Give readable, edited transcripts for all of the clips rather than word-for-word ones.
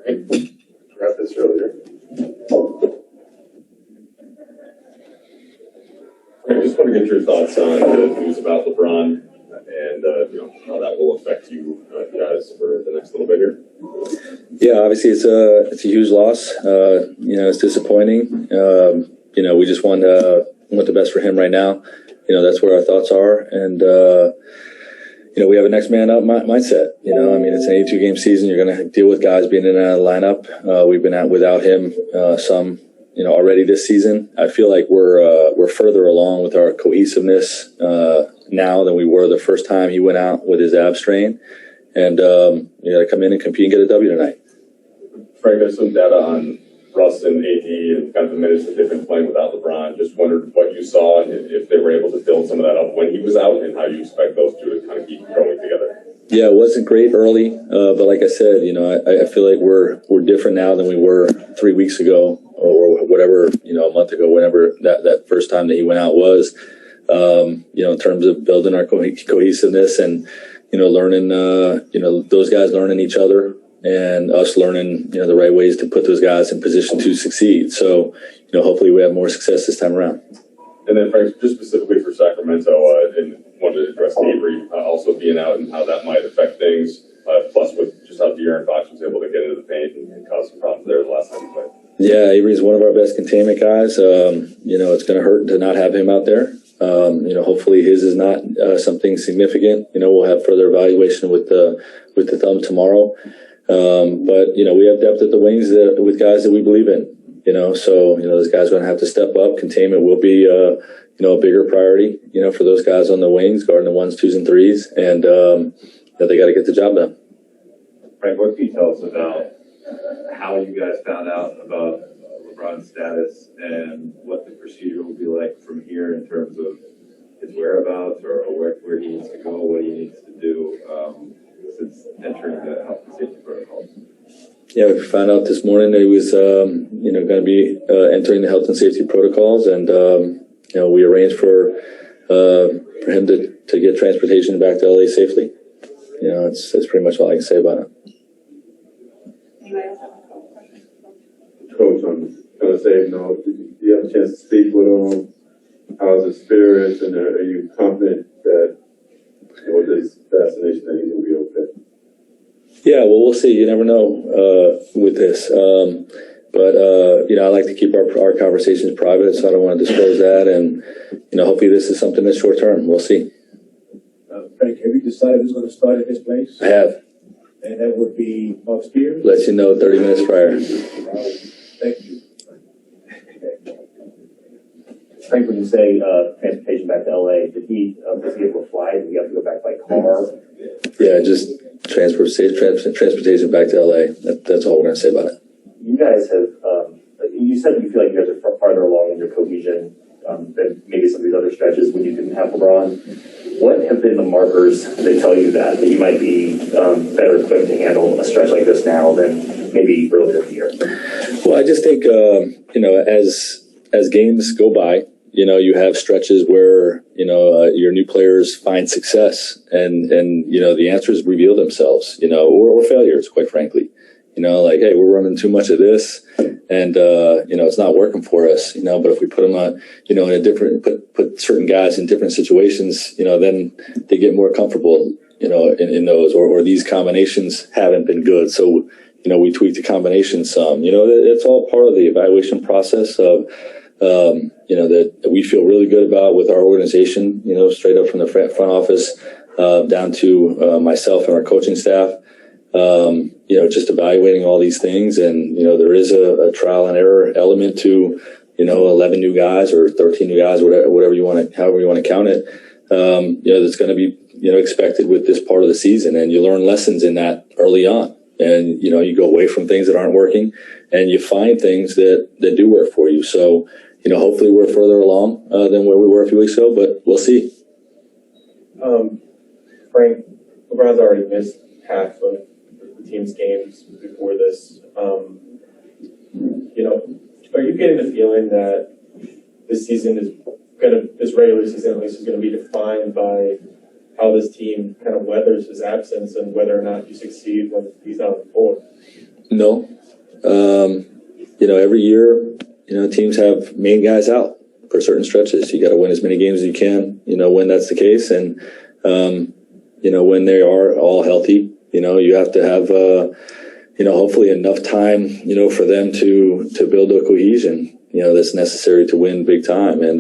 Got this earlier. I just want to get your thoughts on the news about LeBron and how that will affect you guys for the next little bit here. Yeah, obviously it's a huge loss. It's disappointing. We just want the best for him right now. That's where our thoughts are, and we have a next man up mindset. It's an 82-game season. You're going to deal with guys being in and out of the lineup. We've been out without him some already this season. I feel like we're further along with our cohesiveness now than we were the first time he went out with his ab strain. And you got to come in and compete and get a W tonight. Frank, there's some data on Russ and AD and kind of the minutes that they've been playing without LeBron. Just wondered what you saw and if they were able to build some of that up when he was out and how you expect those two to kind of keep growing together. Yeah, it wasn't great early, but like I said, I feel like we're different now than we were 3 weeks ago or whatever, a month ago, whenever that first time that he went out was, in terms of building our cohesiveness and, learning, those guys learning each other and us learning, the right ways to put those guys in position to succeed. So, hopefully we have more success this time around. And then, Frank, just specifically for Sacramento, and wanted to address Avery also being out and how that might affect things, plus with just how De'Aaron Fox was able to get into the paint and cause some problems there the last time he played. Yeah, Avery's one of our best containment guys. It's going to hurt to not have him out there. Hopefully his is not something significant. We'll have further evaluation with the thumb tomorrow. But we have depth at the wings with guys that we believe in. So those guys are going to have to step up. Containment will be a bigger priority. For those guys on the wings, guarding the 1s, 2s, and 3s, and they got to get the job done. Frank, what can you tell us about how you guys found out about LeBron's status and what the procedure will be like from here in terms of his whereabouts or where he needs to go, what he needs to do since entering the health and safety protocols? Yeah, we found out this morning that he was, going to be entering the health and safety protocols, and we arranged for him to get transportation back to LA safely. That's pretty much all I can say about it. Coach, I'm going to say, do you have a chance to speak with him? How's his spirits, and are you confident that with this vaccination that he's going to be okay? Yeah, well, we'll see. You never know with this. But I like to keep our conversations private, so I don't want to disclose that. And, hopefully this is something that's short term. We'll see. Frank, have you decided who's going to start at his place? I have. And that would be Mark Spears? Let you know 30 minutes prior. Thank you. Frank, when you say transportation back to LA, does he able to fly? Does he have to go back by car? Yeah, just transportation back to LA. That's all we're going to say about it. You guys have, you said you feel like you guys are farther along in your cohesion than maybe some of these other stretches when you didn't have LeBron. What have been the markers that tell you that you might be better equipped to handle a stretch like this now than maybe earlier in the year? Well, I just think, as games go by, you have stretches where, your new players find success and the answers reveal themselves, or failures, quite frankly. Like, hey, we're running too much of this and, it's not working for us, but if we put them on, in a different, put certain guys in different situations, then they get more comfortable, in those, or these combinations haven't been good. So, we tweak the combination some, it's all part of the evaluation process of, that we feel really good about with our organization, straight up from the front office, down to, myself and our coaching staff. Just evaluating all these things, and there is a trial and error element to 11 new guys or 13 new guys, whatever you want to, however you want to count it. That's going to be expected with this part of the season, and you learn lessons in that early on, and you go away from things that aren't working, and you find things that do work for you. So hopefully we're further along than where we were a few weeks ago, but we'll see. Frank, LeBron's already missed half of the team's games before this. Are you getting the feeling that this season this regular season at least, is going to be defined by how this team kind of weathers his absence and whether or not you succeed when he's out on the floor? No, Every year, teams have main guys out for certain stretches. You got to win as many games as you can, when that's the case. And, when they are all healthy, you have to have, hopefully enough time, for them to build a cohesion, that's necessary to win big time. And,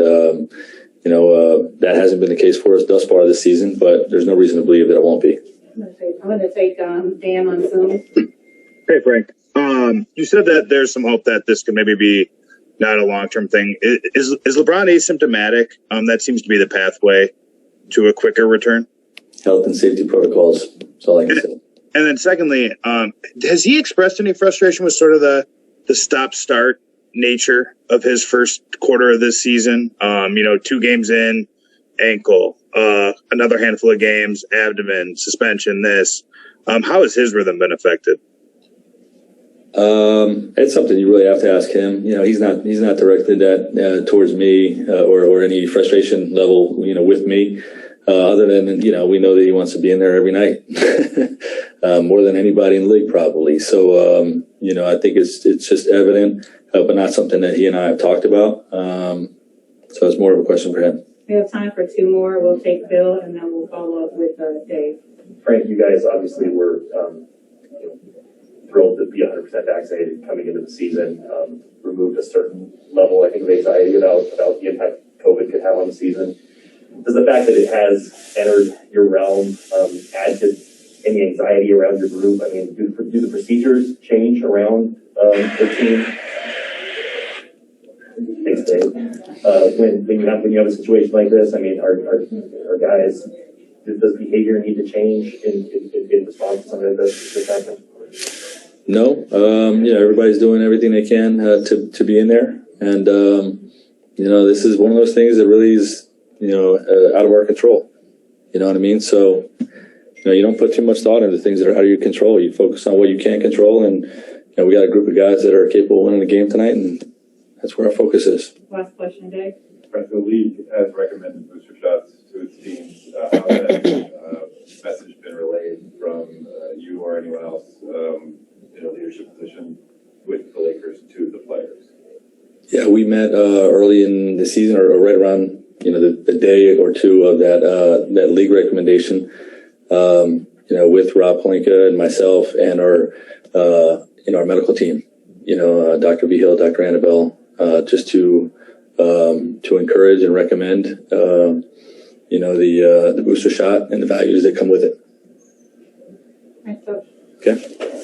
that hasn't been the case for us thus far this season, but there's no reason to believe that it won't be. I'm going to take Dan on Zoom. Hey, Frank. You said that there's some hope that this could maybe be not a long-term thing. Is LeBron asymptomatic? That seems to be the pathway to a quicker return. Health and safety protocols. That's all I can say. And then secondly, has he expressed any frustration with sort of the stop-start nature of his first quarter of this season? 2 games in, ankle, another handful of games, abdomen, suspension, this. How has his rhythm been affected? It's something you really have to ask him. He's not directed that towards me or any frustration level, with me. Other than, we know that he wants to be in there every night, more than anybody in the league probably. So, I think it's just evident, but not something that he and I have talked about. So it's more of a question for him. We have time for 2 more. We'll take Bill, and then we'll follow up with Dave. Frank, you guys obviously were thrilled to be 100% vaccinated coming into the season. Removed a certain level, I think, of anxiety about the impact COVID could have on the season. Does the fact that it has entered your realm add to any anxiety around your group? I mean, do the procedures change around the team? Thanks, Dave. When you have a situation like this, I mean, are guys, does behavior need to change in response to something that's happening? No, everybody's doing everything they can to be in there, and this is one of those things that really is out of our control. You know what I mean? So you don't put too much thought into things that are out of your control. You focus on what you can control, and we got a group of guys that are capable of winning the game tonight, and that's where our focus is. Last question, Dave. The league has recommended booster shots to its teams. How has that message been relayed from you or anyone else in a leadership position with the Lakers to the players? Yeah, we met early in the season, or right around the day or two of that league recommendation. With Rob Pelinka and myself and our medical team. Dr. Vogel, Dr. Annabelle, just to encourage and recommend the booster shot and the values that come with it. Thanks, Coach. Okay.